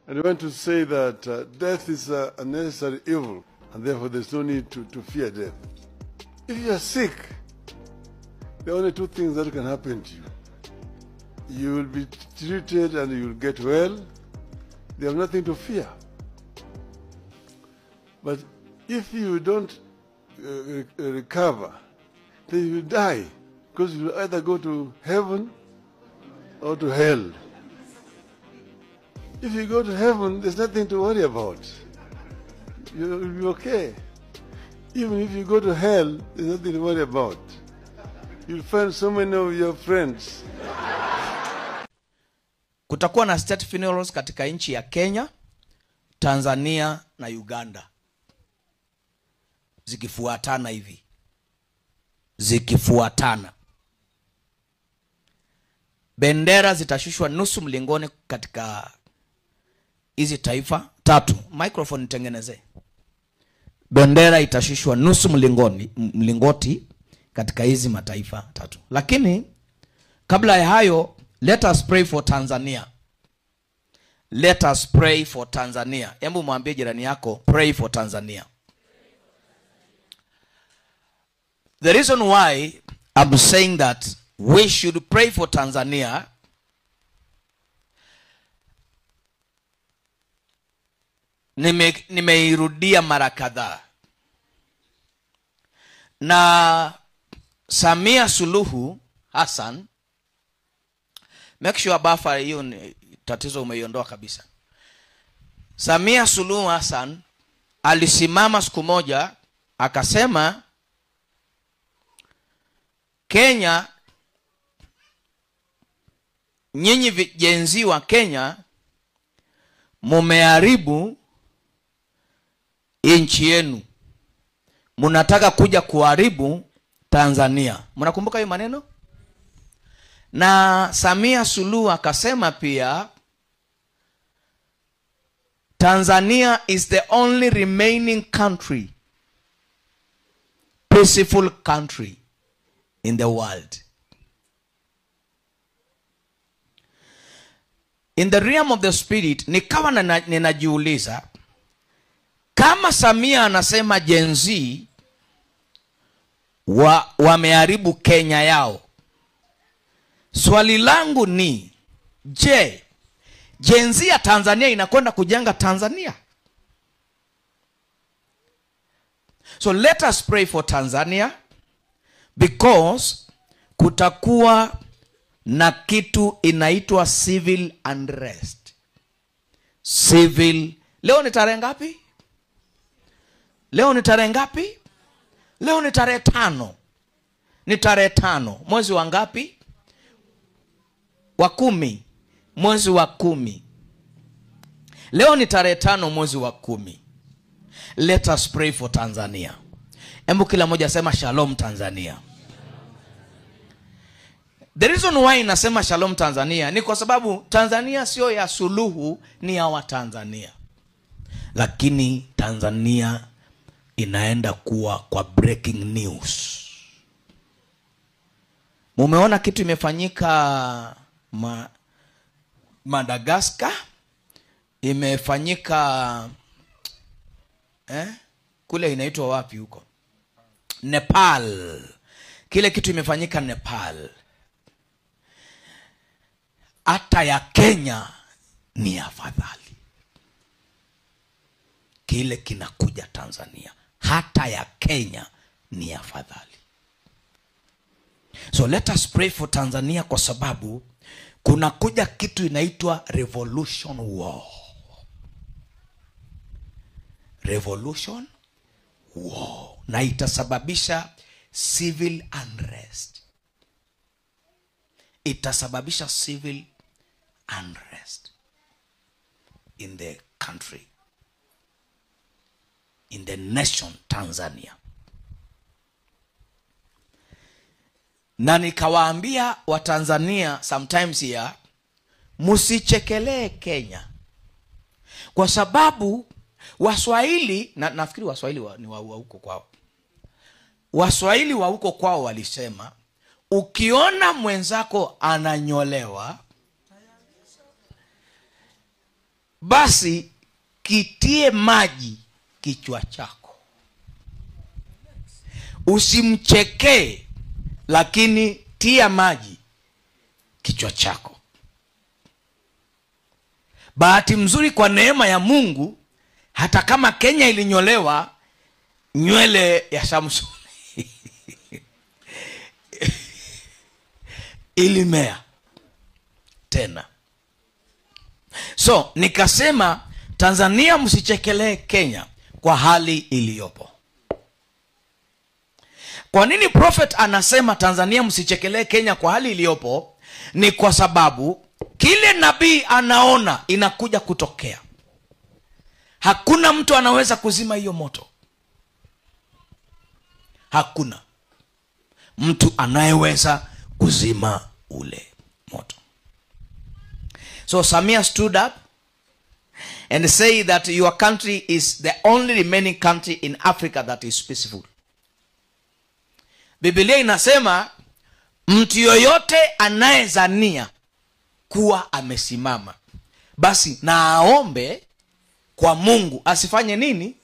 And I want to say that death is a necessary evil, and therefore there's no need to fear death. If you are sick, there are only two things that can happen to you. You will be treated and you will get well. There is nothing to fear. But if you don't recover, then you will die, because you will either go to heaven or to hell. If you go to heaven, there's nothing to worry about. You will be okay. Even if you go to hell, there's nothing to worry about. You'll find so many of your friends. Kutakuwa na state funerals katika nchi ya Kenya, Tanzania na Uganda. Zikifuatana hivi. Zikifuatana. Bendera zitashushwa nusu mlingoni katika hizi taifa tatu. Microphone nitengeneze. Bendera itashushwa nusu mlingoti katika hizi mataifa tatu. Lakini kabla ya hayo, let us pray for Tanzania. Let us pray for Tanzania. Hebu mwambie jirani yako, pray for Tanzania. The reason why I'm saying that we should pray for Tanzania nimeirudia mara kadhaa. Na Samia Suluhu Hassan, make sure bafa hiyo tatizo umeiondoa kabisa. Samia Suluhu Hassan alisimama siku moja akasema Kenya, nyinyi vijana wa Kenya mumeharibu nchi yenu, mnataka kuja kuharibu Tanzania. Mnakumbuka hiyo maneno? Na Samia Suluhu akasema pia Tanzania is the only remaining country, peaceful country in the world. In the realm of the spirit, nikawa ninajiuliza, kama Samia anasema Gen Z wameharibu Kenya yao, swali langu ni, je, Gen Z ya Tanzania inakwenda kujenga Tanzania? So let us pray for Tanzania, because kutakuwa na kitu inaitwa civil unrest. Leo ni tarehe ngapi? Leo ni tarehe ngapi? Leo ni tarehe 5. Ni tarehe 5. Mwezi wa ngapi? Wa 10. Mwezi wa 10. Leo ni tarehe 5 mwezi wa 10. Let us pray for Tanzania. Hebu kila mmoja sema shalom Tanzania. The reason why nasema shalom Tanzania ni kwa sababu Tanzania sio ya Suluhu, ni ya Watanzania. Lakini Tanzania inaenda kuwa kwa breaking news. Mumeona kitu imefanyika Madagascar, imefanyika kule inaitwa wapi huko? Nepal. Kile kitu imefanyika Nepal. Hata ya Kenya ni afadhali. Kile kinakuja Tanzania, hata ya Kenya ni afadhali. So let us pray for Tanzania, kwa sababu kuna kuja kitu inaitwa revolution war. Revolution war. Na itasababisha civil unrest. Itasababisha civil unrest in the country, in the nation Tanzania. Na nikawaambia wa Tanzania sometimes here, musichekelee Kenya, kwa sababu Waswahili, nafikiri Waswahili ni wa huko kwao. Waswahili wa huko kwao walisema, ukiona mwenzako ananyolewa, basi kitie maji kichwa chako. Usimchekee, lakini tia maji kichwa chako. Bahati mzuri kwa neema ya Mungu, hata kama Kenya ilinyolewa, nywele ya Samson ilimea tena. So nikasema Tanzania msichekelee Kenya kwa hali iliyopo. Kwa nini prophet anasema Tanzania msichekelee Kenya kwa hali iliyopo? Ni kwa sababu kile nabii anaona inakuja kutokea, hakuna mtu anaweza kuzima hiyo moto. Hakuna mtu anayeweza kuzima ule moto. So Samia stood up and say that your country is the only remaining country in Africa that is peaceful. Biblia inasema mtu yoyote anayezania kuwa amesimama, basi na aombe kwa Mungu asifanye nini?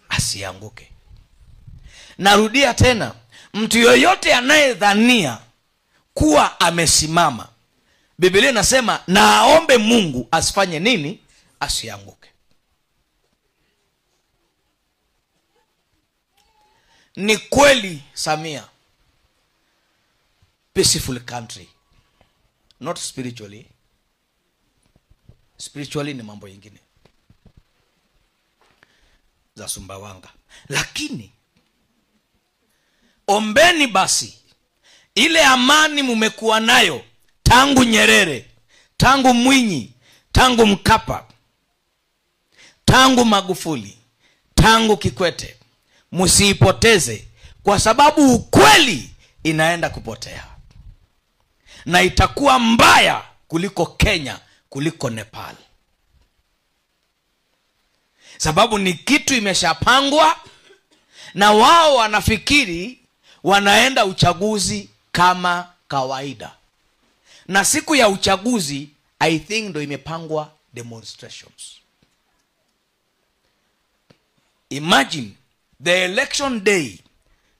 Asianguke. Narudia tena, mtu yoyote anayedhania kuwa amesimama, Biblia inasema na aombe Mungu asifanye nini? Asianguke. Ni kweli Samia, peaceful country, not spiritually. Spiritually ni mambo yengine za Sumbawanga. Lakini ombeni basi ile amani mumekuwa nayo tangu Nyerere, tangu Mwinyi, tangu Mkapa, tangu Magufuli, tangu Kikwete, msiipoteze, kwa sababu ukweli inaenda kupotea. Na itakuwa mbaya kuliko Kenya, kuliko Nepal. Sababu ni kitu imeshapangwa, na wao wanafikiri wanaenda uchaguzi kama kawaida. Na siku ya uchaguzi I think ndo imepangwa demonstrations. Imagine the election day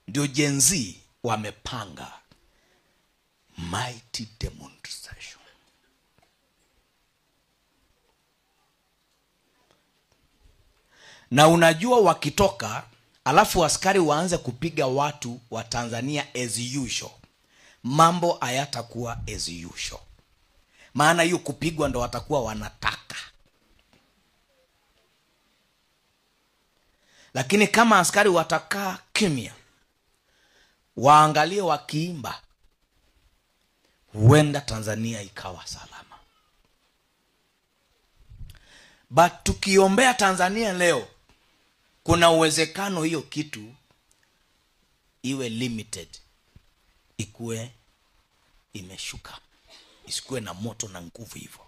ndio Gen Z wamepanga mighty demonstration. Na unajua wakitoka, alafu askari waanze kupiga watu wa Tanzania as usual, mambo hayatakuwa as usual. Maana hiyo kupigwa ndo watakuwa wanataka. Lakini kama askari watakaa kimya, waangalie wakiimba, huenda Tanzania ikawa salama. But tukiombea Tanzania leo, kuna uwezekano hiyo kitu iwe limited, ikuwe imeshuka, isikuwe na moto na nguvu hivyo.